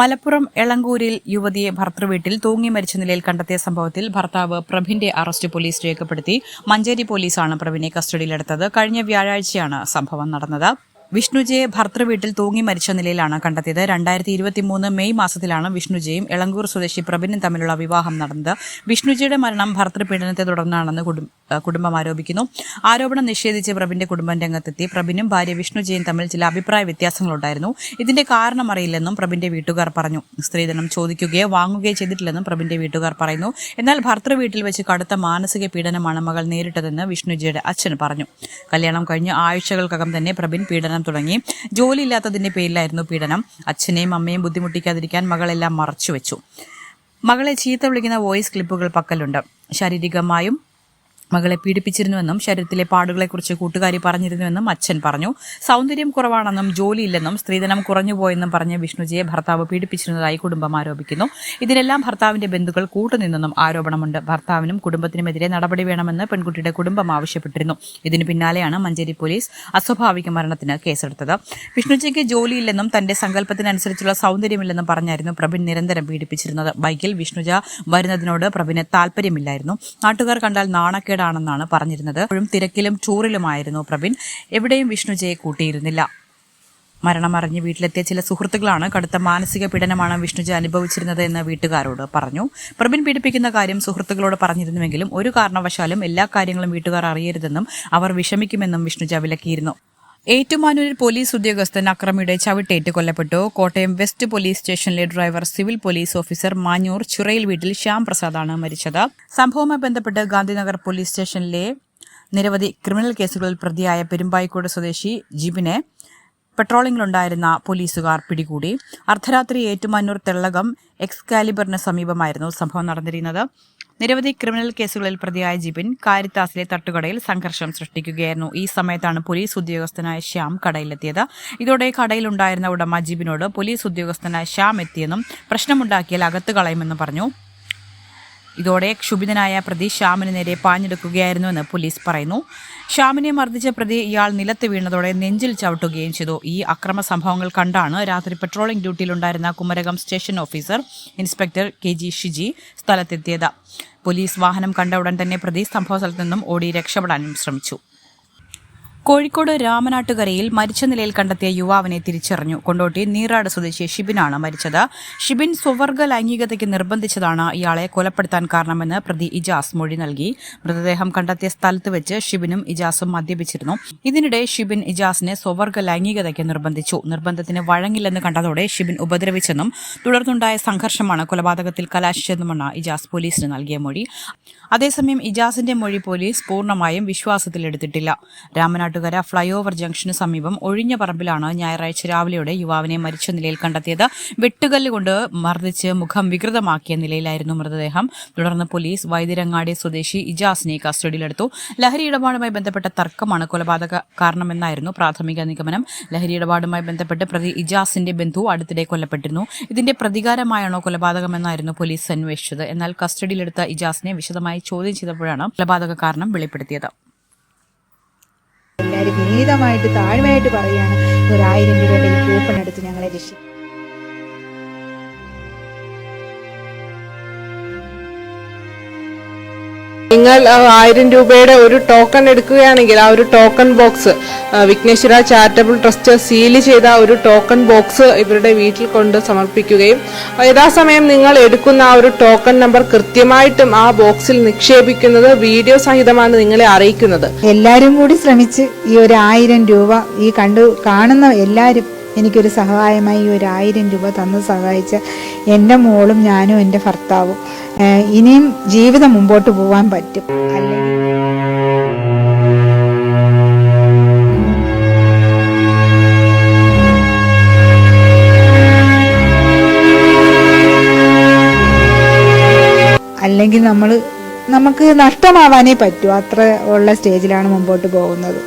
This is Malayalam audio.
മലപ്പുറം എളങ്കൂരിൽ യുവതിയെ ഭർതൃവീട്ടിൽ തൂങ്ങി മരിച്ച നിലയിൽ കണ്ടെത്തിയ സംഭവത്തിൽ ഭർത്താവ് പ്രഭിന്റെ അറസ്റ്റ് പോലീസ് രേഖപ്പെടുത്തി. മഞ്ചേരി പോലീസാണ് പ്രഭിനെ കസ്റ്റഡിയിലെടുത്തത്. കഴിഞ്ഞ വ്യാഴാഴ്ചയാണ് സംഭവം നടന്നത്. വിഷ്ണുജയെ ഭർതൃവീട്ടിൽ തൂങ്ങി മരിച്ച നിലയിലാണ് കണ്ടെത്തിയത്. 2023 മെയ് മാസത്തിലാണ് വിഷ്ണുജയും എളങ്കൂർ സ്വദേശി പ്രഭിനും തമ്മിലുള്ള വിവാഹം നടന്നത്. വിഷ്ണുജയുടെ മരണം ഭർതൃപീഡനത്തെ തുടർന്നാണെന്ന് കുടുംബം ആരോപിക്കുന്നു. ആരോപണം നിഷേധിച്ച് പ്രഭിന്റെ കുടുംബം രംഗത്തെത്തി. പ്രഭിനും ഭാര്യ വിഷ്ണുജയും തമ്മിൽ ചില അഭിപ്രായ വ്യത്യാസങ്ങളുണ്ടായിരുന്നു. ഇതിന്റെ കാരണം അറിയില്ലെന്നും പ്രഭിന്റെ വീട്ടുകാർ പറഞ്ഞു. സ്ത്രീധനം ചോദിക്കുകയോ വാങ്ങുകയോ ചെയ്തിട്ടില്ലെന്നും പ്രഭിന്റെ വീട്ടുകാർ പറയുന്നു. എന്നാൽ ഭർതൃവീട്ടിൽ വെച്ച് കടുത്ത മാനസിക പീഡനമാണ് മകൾ നേരിട്ടതെന്ന് വിഷ്ണുജയുടെ അച്ഛൻ പറഞ്ഞു. കല്യാണം കഴിഞ്ഞ് ആഴ്ചകൾക്കകം തന്നെ പ്രഭിൻ പീഡനം തുടങ്ങി. ജോലിയില്ലാത്തതിന്റെ പേരിലായിരുന്നു പീഡനം. അച്ഛനെയും അമ്മയും ബുദ്ധിമുട്ടിക്കാതിരിക്കാൻ മകളെല്ലാം മറച്ചുവെച്ചു. മകളെ ചീത്ത വിളിക്കുന്ന വോയിസ് ക്ലിപ്പുകൾ പക്കലുണ്ട്. ശാരീരികമായും മകളെ പീഡിപ്പിച്ചിരുന്നുവെന്നും ശരീരത്തിലെ പാടുകളെക്കുറിച്ച് കൂട്ടുകാരി പറഞ്ഞിരുന്നുവെന്നും അച്ഛൻ പറഞ്ഞു. സൗന്ദര്യം കുറവാണെന്നും ജോലിയില്ലെന്നും സ്ത്രീധനം കുറഞ്ഞുപോയെന്നും പറഞ്ഞ് വിഷ്ണുജയെ ഭർത്താവ് പീഡിപ്പിച്ചിരുന്നതായി കുടുംബം ആരോപിക്കുന്നു. ഇതിനെല്ലാം ഭർത്താവിന്റെ ബന്ധുക്കൾ കൂട്ടുനിന്നെന്നും ആരോപണമുണ്ട്. ഭർത്താവിനും കുടുംബത്തിനുമെതിരെ നടപടി വേണമെന്ന് പെൺകുട്ടിയുടെ കുടുംബം ആവശ്യപ്പെട്ടിരുന്നു. ഇതിനു പിന്നാലെയാണ് മഞ്ചേരി പോലീസ് അസ്വാഭാവിക മരണത്തിന് കേസെടുത്തത്. വിഷ്ണുജയ്ക്ക് ജോലിയില്ലെന്നും തന്റെ സങ്കല്പത്തിനനുസരിച്ചുള്ള സൗന്ദര്യമില്ലെന്നും പറഞ്ഞായിരുന്നു പ്രഭിൻ നിരന്തരം പീഡിപ്പിച്ചിരുന്നത്. ബൈക്കിൽ വിഷ്ണുജ വരുന്നതിനോട് പ്രഭിന് താല്പര്യമില്ലായിരുന്നു. നാട്ടുകാർ കണ്ടാൽ നാണക്കേട് ാണെന്നാണ് പറഞ്ഞിരുന്നത്. എപ്പോഴും തിരക്കിലും ടൂറിലുമായിരുന്നു പ്രഭിൻ. എവിടെയും വിഷ്ണുജയെ കൂട്ടിയിരുന്നില്ല. മരണമറിഞ്ഞ് വീട്ടിലെത്തിയ ചില സുഹൃത്തുക്കളാണ് കടുത്ത മാനസിക പീഡനമാണ് വിഷ്ണുജ അനുഭവിച്ചിരുന്നത് എന്ന് വീട്ടുകാരോട് പറഞ്ഞു. പ്രഭിൻ പീഡിപ്പിക്കുന്ന കാര്യം സുഹൃത്തുക്കളോട് പറഞ്ഞിരുന്നുവെങ്കിലും ഒരു കാരണവശാലും എല്ലാ കാര്യങ്ങളും വീട്ടുകാർ അറിയരുതെന്നും അവർ വിഷമിക്കുമെന്നും വിഷ്ണുജ വിലക്കിയിരുന്നു. ഏറ്റുമാനൂരിൽ പോലീസ് ഉദ്യോഗസ്ഥൻ അക്രമിയുടെ ചവിട്ടേറ്റ് കൊല്ലപ്പെട്ടു. കോട്ടയം വെസ്റ്റ് പോലീസ് സ്റ്റേഷനിലെ driver civil police officer Manjoor ചിറയിൽ വീട്ടിൽ ശ്യാം പ്രസാദാണ് മരിച്ചത്. സംഭവവുമായി ബന്ധപ്പെട്ട് ഗാന്ധിനഗർ പോലീസ് സ്റ്റേഷനിലെ നിരവധി ക്രിമിനൽ കേസുകളിൽ പ്രതിയായ പെരുമ്പായിക്കോട് സ്വദേശി ജിബിനെ പെട്രോളിംഗിലുണ്ടായിരുന്ന പോലീസുകാർ പിടികൂടി. അർദ്ധരാത്രി ഏറ്റുമാനൂർ തെള്ളകം എക്സ്കാലിബറിന് സമീപമായിരുന്നു സംഭവം നടന്നിരുന്നത്. നിരവധി ക്രിമിനൽ കേസുകളിൽ പ്രതിയായ ജിബിൻ കാരിത്താസിലെ തട്ടുകടയിൽ സംഘർഷം സൃഷ്ടിക്കുകയായിരുന്നു. ഈ സമയത്താണ് പോലീസ് ഉദ്യോഗസ്ഥനായ ശ്യാം കടയിലെത്തിയത്. ഇതോടെ കടയിലുണ്ടായിരുന്ന ഉടമ ജിബിനോട് പോലീസ് ഉദ്യോഗസ്ഥനായ ശ്യാം എത്തിയെന്നും പ്രശ്നമുണ്ടാക്കിയാൽ അകത്ത് കളയുമെന്നും പറഞ്ഞു. ഇതോടെ ക്ഷുഭിതനായ പ്രതി ശ്യാമിന് നേരെ പാഞ്ഞെടുക്കുകയായിരുന്നുവെന്ന് പോലീസ് പറയുന്നു. ശ്യാമിനെ മർദ്ദിച്ച പ്രതി ഇയാൾ നിലത്ത് വീണതോടെ നെഞ്ചിൽ ചവിട്ടുകയും ചെയ്തു. ഈ അക്രമ സംഭവങ്ങൾ കണ്ടാണ് രാത്രി പെട്രോളിംഗ് ഡ്യൂട്ടിയിലുണ്ടായിരുന്ന Kumarakom station officer inspector KG Shiji സ്ഥലത്തെത്തിയത്. പോലീസ് വാഹനം കണ്ട ഉടൻ തന്നെ പ്രതി സംഭവസ്ഥലത്തു നിന്നും ഓടി രക്ഷപ്പെടാനും ശ്രമിച്ചു. കോഴിക്കോട് രാമനാട്ടുകരയിൽ മരിച്ച നിലയിൽ കണ്ടെത്തിയ യുവാവിനെ തിരിച്ചറിഞ്ഞു. കൊണ്ടോട്ടി നീറാട് സ്വദേശി ഷിബിനാണ് മരിച്ചത്. ഷിബിൻ സ്വവർഗ ലൈംഗികതയ്ക്ക് നിർബന്ധിച്ചതാണ് ഇയാളെ കൊലപ്പെടുത്താൻ കാരണമെന്ന് പ്രതി ഇജാസ് മൊഴി നൽകി. മൃതദേഹം കണ്ടെത്തിയ സ്ഥലത്ത് വെച്ച് ഷിബിനും ഇജാസും മദ്യപിച്ചിരുന്നു. ഇതിനിടെ ഷിബിൻ ഇജാസിനെ സ്വവർഗ ലൈംഗികതയ്ക്ക് നിർബന്ധിച്ചു. നിർബന്ധത്തിന് വഴങ്ങില്ലെന്ന് കണ്ടതോടെ ഷിബിൻ ഉപദ്രവിച്ചെന്നും തുടർന്നുണ്ടായ സംഘർഷമാണ് കൊലപാതകത്തിൽ കലാശിച്ചതെന്നുമാണ് ഇജാസ് പോലീസിന് നൽകിയ മൊഴി. അതേസമയം ഇജാസിന്റെ മൊഴി പോലീസ് പൂർണ്ണമായും വിശ്വാസത്തിലെടുത്തിട്ടില്ല. രാമനാട്ടുകര ഫ്ളൈ ഓവർ ജംഗ്ഷന് സമീപം ഒഴിഞ്ഞ പറമ്പിലാണ് ഞായറാഴ്ച രാവിലെയോടെ യുവാവിനെ മരിച്ച നിലയിൽ കണ്ടെത്തിയത്. വെട്ടുകല്ലുകൊണ്ട് മർദ്ദിച്ച് മുഖം വികൃതമാക്കിയ നിലയിലായിരുന്നു മൃതദേഹം. തുടർന്ന് പോലീസ് വൈദ്യരങ്ങാടി സ്വദേശി ഇജാസിനെ കസ്റ്റഡിയിലെടുത്തു. ലഹരി ഇടപാടുമായി ബന്ധപ്പെട്ട തർക്കമാണ് കൊലപാതക കാരണമെന്നായിരുന്നു പ്രാഥമിക നിഗമനം. ലഹരി ഇടപാടുമായി ബന്ധപ്പെട്ട് പ്രതി ഇജാസിന്റെ ബന്ധു അടുത്തിടെ കൊല്ലപ്പെട്ടിരുന്നു. ഇതിന്റെ പ്രതികാരമായാണോ കൊലപാതകമെന്നായിരുന്നു പോലീസ് അന്വേഷിച്ചത്. എന്നാൽ കസ്റ്റഡിയിലെടുത്ത ഇജാസിനെ വിശദമായി ചോദ്യം ചെയ്തപ്പോഴാണ് കൊലപാതക കാരണം വെളിപ്പെടുത്തിയത്. എല്ലാവരും വിനീതമായിട്ട് താഴ്മയായിട്ട് പറയുകയാണ്, 1000 രൂപയുടെ ഈ കൂപ്പൺ എടുത്ത് ഞങ്ങളെ രക്ഷിക്കും. നിങ്ങൾ 1000 രൂപയുടെ ഒരു ടോക്കൺ എടുക്കുകയാണെങ്കിൽ ആ ഒരു token box Vighneshwara charitable trust seal ചെയ്ത ഒരു ടോക്കൺ ബോക്സ് ഇവരുടെ വീട്ടിൽ കൊണ്ട് സമർപ്പിക്കുകയും യഥാസമയം നിങ്ങൾ എടുക്കുന്ന ആ ഒരു ടോക്കൺ നമ്പർ കൃത്യമായിട്ടും ആ ബോക്സിൽ നിക്ഷേപിക്കുന്നത് വീഡിയോ സഹിതമാണ് നിങ്ങളെ അറിയിക്കുന്നത്. എല്ലാവരും കൂടി ശ്രമിച്ച് ഈ 1000 രൂപ ഈ കാണുന്ന എല്ലാവരും എനിക്കൊരു സഹായമായി ഈ 1000 രൂപ തന്ന് സഹായിച്ച എൻ്റെ മോളും ഞാനും എൻ്റെ ഭർത്താവും ഇനിയും ജീവിതം മുമ്പോട്ട് പോകാൻ പറ്റും. അല്ലെങ്കിൽ നമുക്ക് നഷ്ടമാവാനേ പറ്റൂ. അത്ര ഉള്ള സ്റ്റേജിലാണ് മുമ്പോട്ട് പോകുന്നത്.